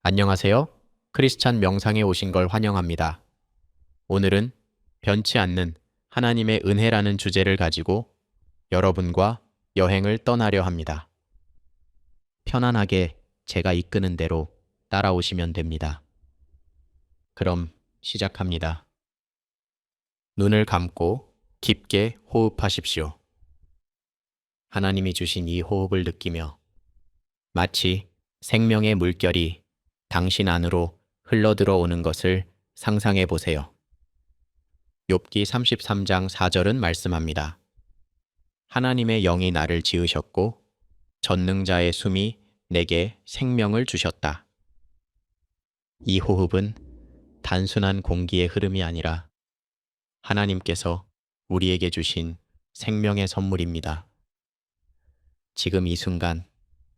안녕하세요. 크리스찬 명상에 오신 걸 환영합니다. 오늘은 변치 않는 하나님의 은혜라는 주제를 가지고 여러분과 여행을 떠나려 합니다. 편안하게 제가 이끄는 대로 따라오시면 됩니다. 그럼 시작합니다. 눈을 감고 깊게 호흡하십시오. 하나님이 주신 이 호흡을 느끼며 마치 생명의 물결이 당신 안으로 흘러들어 오는 것을 상상해 보세요. 욥기 33장 4절은 말씀합니다. 하나님의 영이 나를 지으셨고 전능자의 숨이 내게 생명을 주셨다. 이 호흡은 단순한 공기의 흐름이 아니라 하나님께서 우리에게 주신 생명의 선물입니다. 지금 이 순간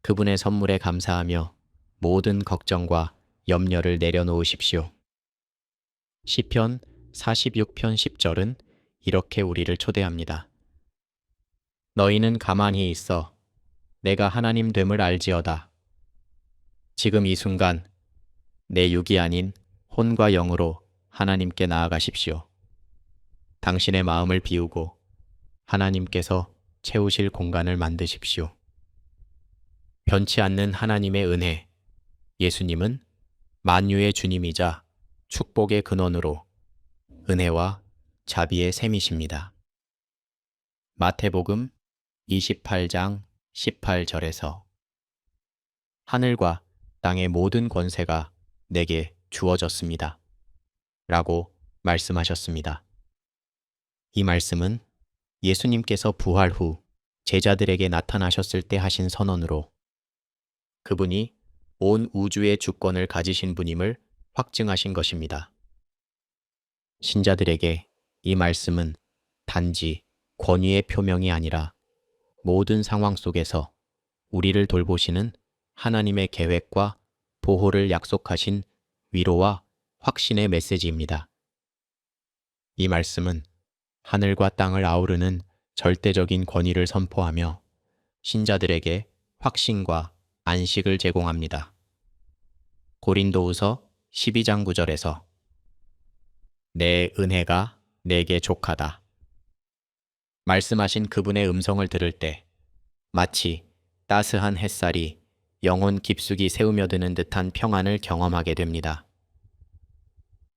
그분의 선물에 감사하며 모든 걱정과 염려를 내려놓으십시오. 시편 46편 10절은 이렇게 우리를 초대합니다. 너희는 가만히 있어 내가 하나님 됨을 알지어다. 지금 이 순간 내 육이 아닌 혼과 영으로 하나님께 나아가십시오. 당신의 마음을 비우고 하나님께서 채우실 공간을 만드십시오. 변치 않는 하나님의 은혜, 예수님은 만유의 주님이자 축복의 근원으로 은혜와 자비의 샘이십니다. 마태복음 28장 18절에서 하늘과 땅의 모든 권세가 내게 주어졌습니다. 라고 말씀하셨습니다. 이 말씀은 예수님께서 부활 후 제자들에게 나타나셨을 때 하신 선언으로 그분이 온 우주의 주권을 가지신 분임을 확증하신 것입니다. 신자들에게 이 말씀은 단지 권위의 표명이 아니라 모든 상황 속에서 우리를 돌보시는 하나님의 계획과 보호를 약속하신 위로와 확신의 메시지입니다. 이 말씀은 하늘과 땅을 아우르는 절대적인 권위를 선포하며 신자들에게 확신과 안식을 제공합니다. 고린도후서 12장 9절에서 내 은혜가 내게 족하다. 말씀하신 그분의 음성을 들을 때 마치 따스한 햇살이 영혼 깊숙이 새우며드는 듯한 평안을 경험하게 됩니다.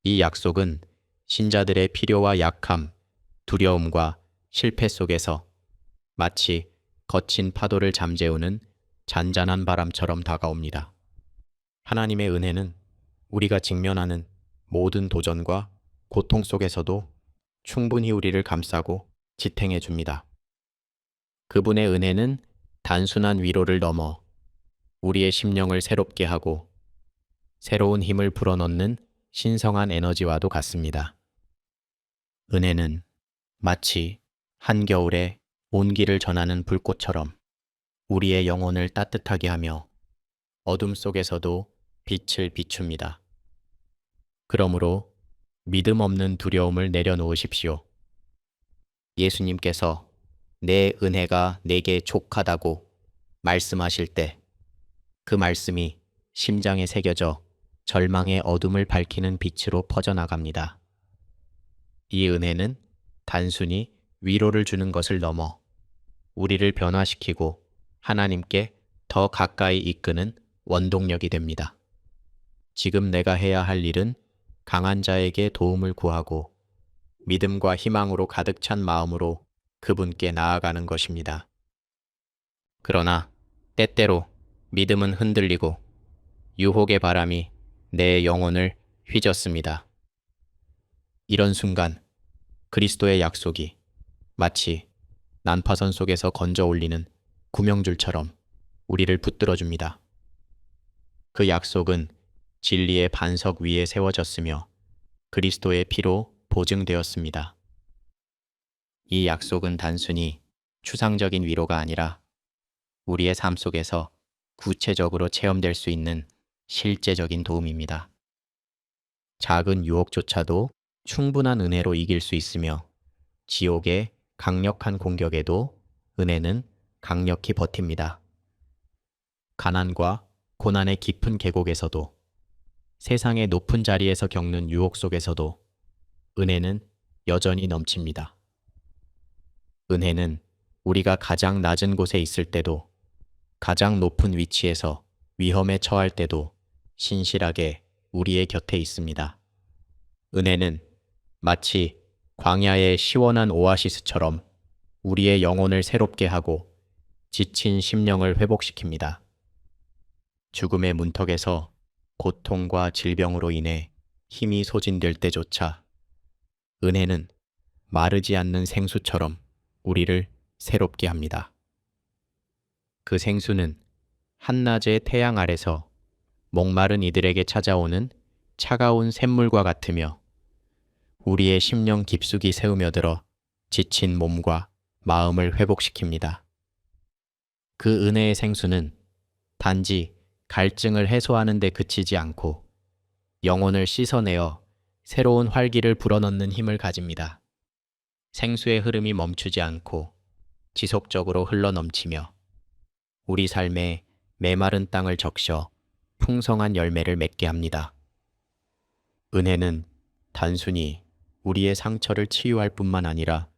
이 약속은 신자들의 필요와 약함, 두려움과 실패 속에서 마치 거친 파도를 잠재우는 잔잔한 바람처럼 다가옵니다. 하나님의 은혜는 우리가 직면하는 모든 도전과 고통 속에서도 충분히 우리를 감싸고 지탱해 줍니다. 그분의 은혜는 단순한 위로를 넘어 우리의 심령을 새롭게 하고 새로운 힘을 불어넣는 신성한 에너지와도 같습니다. 은혜는 마치 한겨울에 온기를 전하는 불꽃처럼 우리의 영혼을 따뜻하게 하며 어둠 속에서도 빛을 비춥니다. 그러므로 믿음 없는 두려움을 내려놓으십시오. 예수님께서 내 은혜가 내게 족하다고 말씀하실 때 그 말씀이 심장에 새겨져 절망의 어둠을 밝히는 빛으로 퍼져나갑니다. 이 은혜는 단순히 위로를 주는 것을 넘어 우리를 변화시키고 하나님께 더 가까이 이끄는 원동력이 됩니다. 지금 내가 해야 할 일은 강한 자에게 도움을 구하고 믿음과 희망으로 가득 찬 마음으로 그분께 나아가는 것입니다. 그러나 때때로 믿음은 흔들리고 유혹의 바람이 내 영혼을 휘젓습니다. 이런 순간 그리스도의 약속이 마치 난파선 속에서 건져 올리는 구명줄처럼 우리를 붙들어줍니다. 그 약속은 진리의 반석 위에 세워졌으며 그리스도의 피로 보증되었습니다. 이 약속은 단순히 추상적인 위로가 아니라 우리의 삶 속에서 구체적으로 체험될 수 있는 실제적인 도움입니다. 작은 유혹조차도 충분한 은혜로 이길 수 있으며 지옥의 강력한 공격에도 은혜는 강력히 버팁니다. 가난과 고난의 깊은 계곡에서도 세상의 높은 자리에서 겪는 유혹 속에서도 은혜는 여전히 넘칩니다. 은혜는 우리가 가장 낮은 곳에 있을 때도, 가장 높은 위치에서 위험에 처할 때도 신실하게 우리의 곁에 있습니다. 은혜는 마치 광야의 시원한 오아시스처럼 우리의 영혼을 새롭게 하고 지친 심령을 회복시킵니다. 죽음의 문턱에서 고통과 질병으로 인해 힘이 소진될 때조차 은혜는 마르지 않는 생수처럼 우리를 새롭게 합니다. 그 생수는 한낮의 태양 아래서 목마른 이들에게 찾아오는 차가운 샘물과 같으며 우리의 심령 깊숙이 새우며들어 지친 몸과 마음을 회복시킵니다. 그 은혜의 생수는 단지 갈증을 해소하는 데 그치지 않고 영혼을 씻어내어 새로운 활기를 불어넣는 힘을 가집니다. 생수의 흐름이 멈추지 않고 지속적으로 흘러넘치며 우리 삶의 메마른 땅을 적셔 풍성한 열매를 맺게 합니다. 은혜는 단순히 우리의 상처를 치유할 뿐만 아니라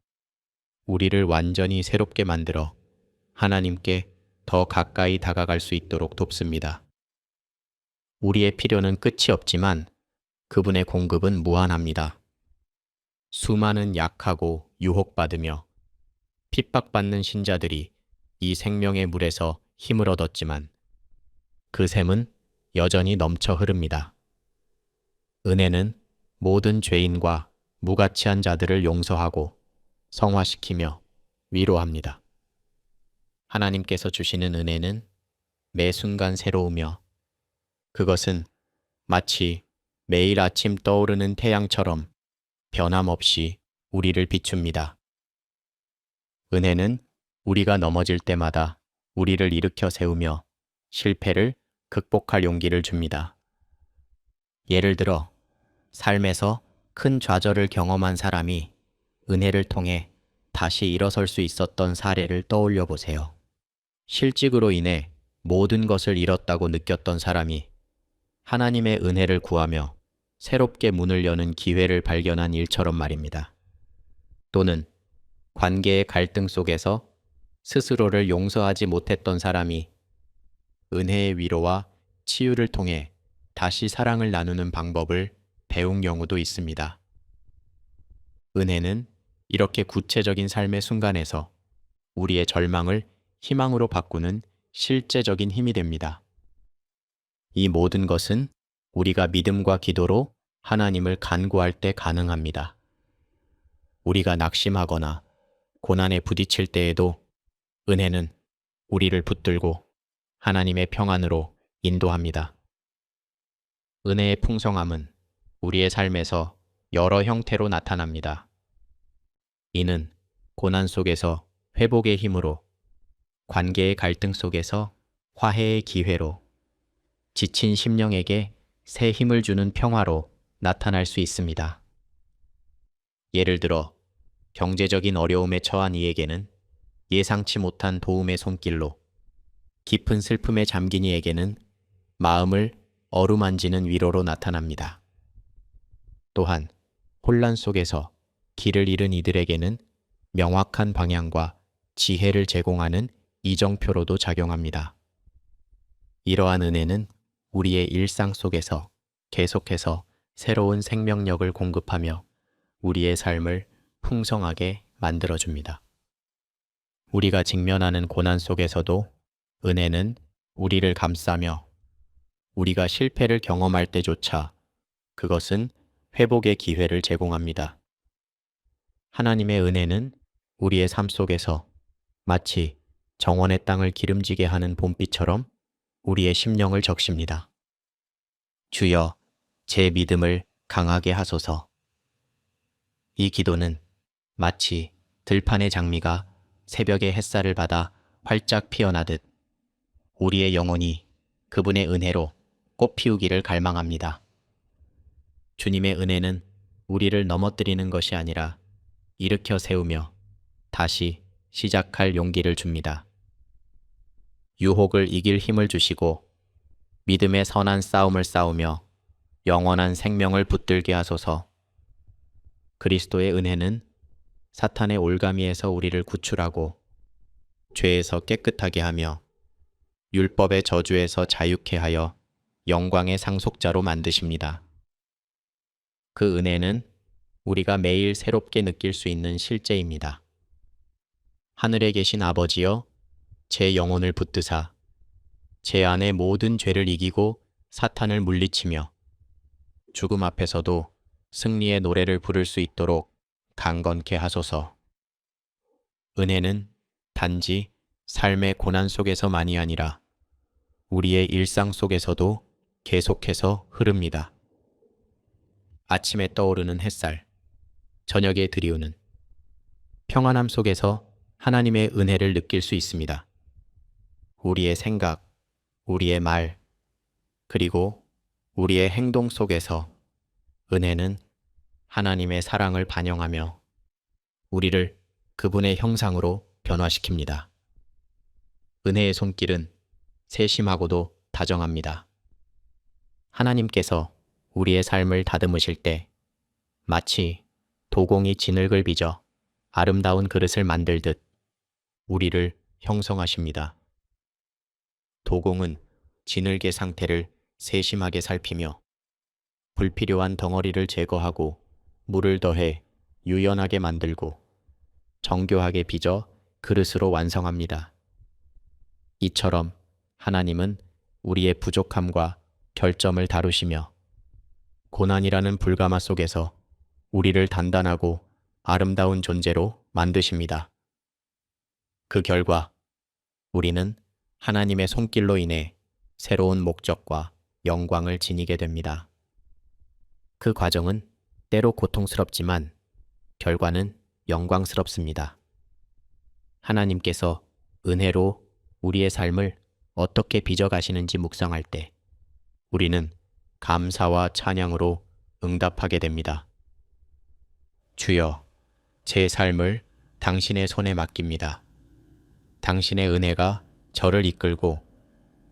우리를 완전히 새롭게 만들어 하나님께 더 가까이 다가갈 수 있도록 돕습니다. 우리의 필요는 끝이 없지만 그분의 공급은 무한합니다. 수많은 약하고 유혹받으며 핍박받는 신자들이 이 생명의 물에서 힘을 얻었지만 그 샘은 여전히 넘쳐 흐릅니다. 은혜는 모든 죄인과 무가치한 자들을 용서하고 성화시키며 위로합니다. 하나님께서 주시는 은혜는 매 순간 새로우며 그것은 마치 매일 아침 떠오르는 태양처럼 변함없이 우리를 비춥니다. 은혜는 우리가 넘어질 때마다 우리를 일으켜 세우며 실패를 극복할 용기를 줍니다. 예를 들어 삶에서 큰 좌절을 경험한 사람이 은혜를 통해 다시 일어설 수 있었던 사례를 떠올려 보세요. 실직으로 인해 모든 것을 잃었다고 느꼈던 사람이 하나님의 은혜를 구하며 새롭게 문을 여는 기회를 발견한 일처럼 말입니다. 또는 관계의 갈등 속에서 스스로를 용서하지 못했던 사람이 은혜의 위로와 치유를 통해 다시 사랑을 나누는 방법을 배운 경우도 있습니다. 은혜는 이렇게 구체적인 삶의 순간에서 우리의 절망을 희망으로 바꾸는 실제적인 힘이 됩니다. 이 모든 것은 우리가 믿음과 기도로 하나님을 간구할 때 가능합니다. 우리가 낙심하거나 고난에 부딪힐 때에도 은혜는 우리를 붙들고 하나님의 평안으로 인도합니다. 은혜의 풍성함은 우리의 삶에서 여러 형태로 나타납니다. 이는 고난 속에서 회복의 힘으로, 관계의 갈등 속에서 화해의 기회로, 지친 심령에게 새 힘을 주는 평화로 나타날 수 있습니다. 예를 들어 경제적인 어려움에 처한 이에게는 예상치 못한 도움의 손길로, 깊은 슬픔에 잠긴 이에게는 마음을 어루만지는 위로로 나타납니다. 또한 혼란 속에서 길을 잃은 이들에게는 명확한 방향과 지혜를 제공하는 이정표로도 작용합니다. 이러한 은혜는 우리의 일상 속에서 계속해서 새로운 생명력을 공급하며 우리의 삶을 풍성하게 만들어줍니다. 우리가 직면하는 고난 속에서도 은혜는 우리를 감싸며 우리가 실패를 경험할 때조차 그것은 회복의 기회를 제공합니다. 하나님의 은혜는 우리의 삶 속에서 마치 정원의 땅을 기름지게 하는 봄비처럼 우리의 심령을 적십니다. 주여, 제 믿음을 강하게 하소서. 이 기도는 마치 들판의 장미가 새벽의 햇살을 받아 활짝 피어나듯 우리의 영혼이 그분의 은혜로 꽃 피우기를 갈망합니다. 주님의 은혜는 우리를 넘어뜨리는 것이 아니라 일으켜 세우며 다시 시작할 용기를 줍니다. 유혹을 이길 힘을 주시고 믿음의 선한 싸움을 싸우며 영원한 생명을 붙들게 하소서. 그리스도의 은혜는 사탄의 올가미에서 우리를 구출하고 죄에서 깨끗하게 하며 율법의 저주에서 자유케 하여 영광의 상속자로 만드십니다. 그 은혜는 우리가 매일 새롭게 느낄 수 있는 실제입니다. 하늘에 계신 아버지여, 제 영혼을 붙드사 제 안의 모든 죄를 이기고 사탄을 물리치며 죽음 앞에서도 승리의 노래를 부를 수 있도록 강건케 하소서. 은혜는 단지 삶의 고난 속에서만이 아니라 우리의 일상 속에서도 계속해서 흐릅니다. 아침에 떠오르는 햇살, 저녁에 드리우는 평안함 속에서 하나님의 은혜를 느낄 수 있습니다. 우리의 생각, 우리의 말, 그리고 우리의 행동 속에서 은혜는 하나님의 사랑을 반영하며 우리를 그분의 형상으로 변화시킵니다. 은혜의 손길은 세심하고도 다정합니다. 하나님께서 우리의 삶을 다듬으실 때 마치 도공이 진흙을 빚어 아름다운 그릇을 만들듯 우리를 형성하십니다. 도공은 진흙의 상태를 세심하게 살피며 불필요한 덩어리를 제거하고 물을 더해 유연하게 만들고 정교하게 빚어 그릇으로 완성합니다. 이처럼 하나님은 우리의 부족함과 결점을 다루시며 고난이라는 불가마 속에서 우리를 단단하고 아름다운 존재로 만드십니다. 그 결과 우리는 하나님의 손길로 인해 새로운 목적과 영광을 지니게 됩니다. 그 과정은 때로 고통스럽지만 결과는 영광스럽습니다. 하나님께서 은혜로 우리의 삶을 어떻게 빚어가시는지 묵상할 때 우리는 감사와 찬양으로 응답하게 됩니다. 주여, 제 삶을 당신의 손에 맡깁니다. 당신의 은혜가 저를 이끌고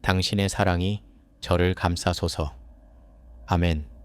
당신의 사랑이 저를 감싸소서. 아멘.